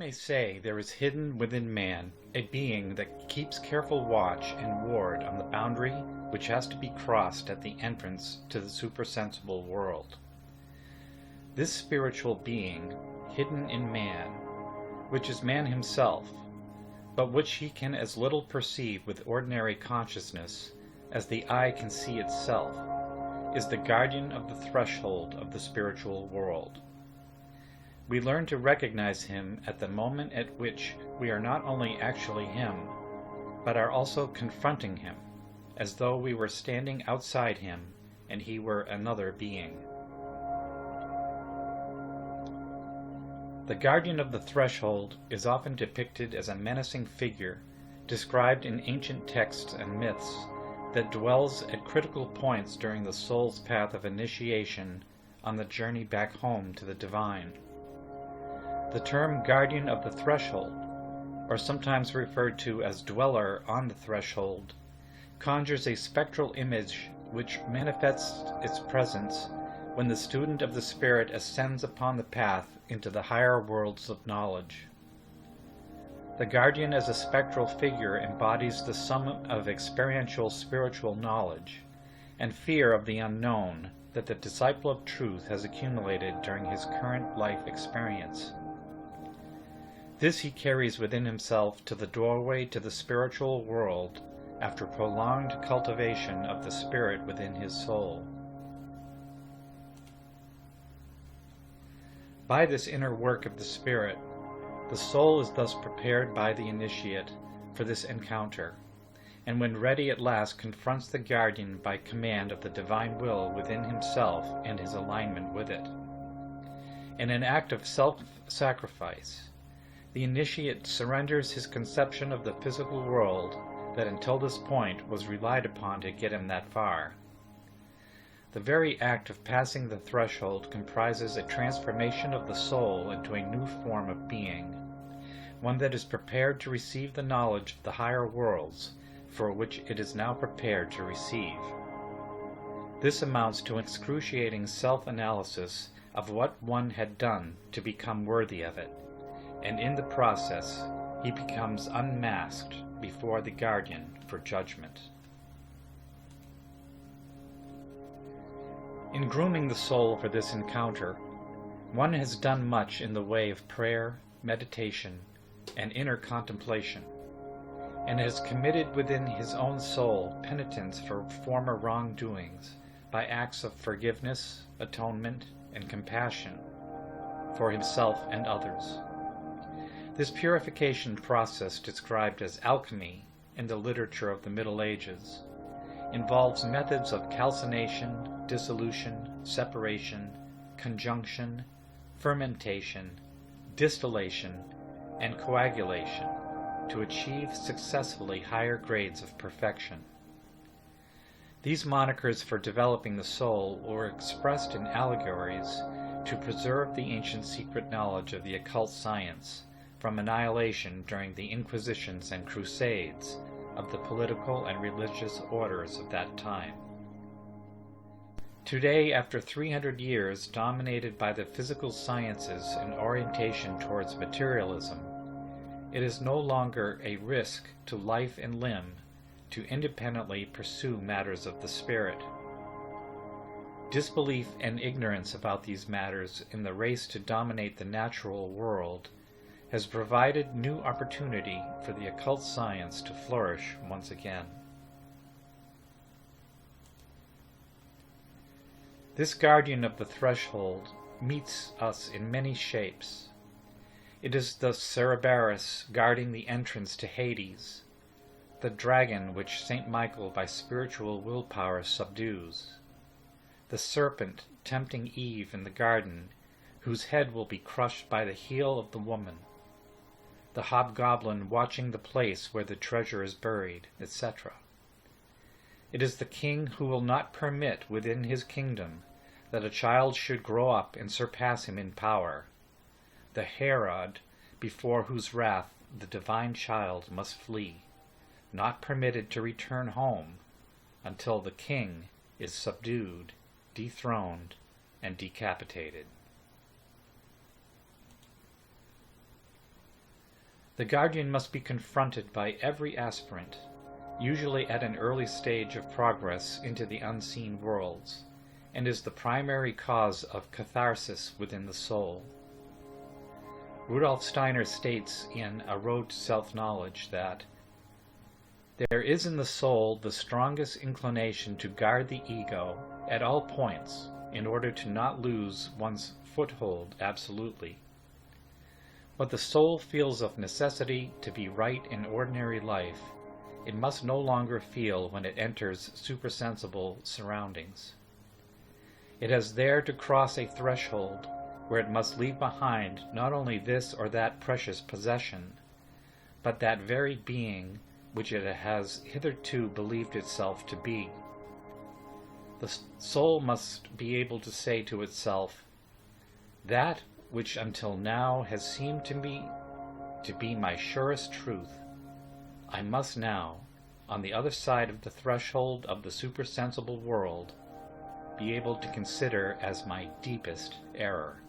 may say there is hidden within man a being that keeps careful watch and ward on the boundary which has to be crossed at the entrance to the supersensible world. This spiritual being, hidden in man, which is man himself, but which he can as little perceive with ordinary consciousness as the eye can see itself, is the guardian of the threshold of the spiritual world. We learn to recognize him at the moment at which we are not only actually him, but are also confronting him, as though we were standing outside him and he were another being. The guardian of the threshold is often depicted as a menacing figure described in ancient texts and myths that dwells at critical points during the soul's path of initiation on the journey back home to the divine. The term guardian of the threshold, or sometimes referred to as dweller on the threshold, conjures a spectral image which manifests its presence when the student of the spirit ascends upon the path into the higher worlds of knowledge. The guardian as a spectral figure embodies the sum of experiential spiritual knowledge and fear of the unknown that the disciple of truth has accumulated during his current life experience. This he carries within himself to the doorway to the spiritual world after prolonged cultivation of the spirit within his soul. By this inner work of the spirit, the soul is thus prepared by the initiate for this encounter, and when ready at last confronts the guardian by command of the divine will within himself and his alignment with it. In an act of self-sacrifice, the initiate surrenders his conception of the physical world that until this point was relied upon to get him that far. The very act of passing the threshold comprises a transformation of the soul into a new form of being, one that is prepared to receive the knowledge of the higher worlds for which it is now prepared to receive. This amounts to an excruciating self-analysis of what one had done to become worthy of it, and in the process he becomes unmasked before the guardian for judgment. In grooming the soul for this encounter, one has done much in the way of prayer, meditation, and inner contemplation, and has committed within his own soul penitence for former wrongdoings by acts of forgiveness, atonement, and compassion for himself and others. This purification process, described as alchemy in the literature of the Middle Ages, involves methods of calcination, dissolution, separation, conjunction, fermentation, distillation, and coagulation to achieve successfully higher grades of perfection. These monikers for developing the soul were expressed in allegories to preserve the ancient secret knowledge of the occult science from annihilation during the Inquisitions and Crusades of the political and religious orders of that time. Today, after 300 years dominated by the physical sciences and orientation towards materialism, it is no longer a risk to life and limb to independently pursue matters of the spirit. Disbelief and ignorance about these matters in the race to dominate the natural world has provided new opportunity for the occult science to flourish once again. This guardian of the threshold meets us in many shapes. It is the Cerberus guarding the entrance to Hades, the dragon which St. Michael by spiritual willpower subdues, the serpent tempting Eve in the garden, whose head will be crushed by the heel of the woman, the hobgoblin watching the place where the treasure is buried, etc. It is the king who will not permit within his kingdom that a child should grow up and surpass him in power, the Herod before whose wrath the divine child must flee, not permitted to return home until the king is subdued, dethroned, and decapitated. The guardian must be confronted by every aspirant, usually at an early stage of progress into the unseen worlds, and is the primary cause of catharsis within the soul. Rudolf Steiner states in A Road to Self-Knowledge that there is in the soul the strongest inclination to guard the ego at all points in order to not lose one's foothold absolutely. What the soul feels of necessity to be right in ordinary life, it must no longer feel when it enters supersensible surroundings. It has there to cross a threshold where it must leave behind not only this or that precious possession, but that very being which it has hitherto believed itself to be. The soul must be able to say to itself, that which until now has seemed to me to be my surest truth, I must now, on the other side of the threshold of the supersensible world, be able to consider as my deepest error.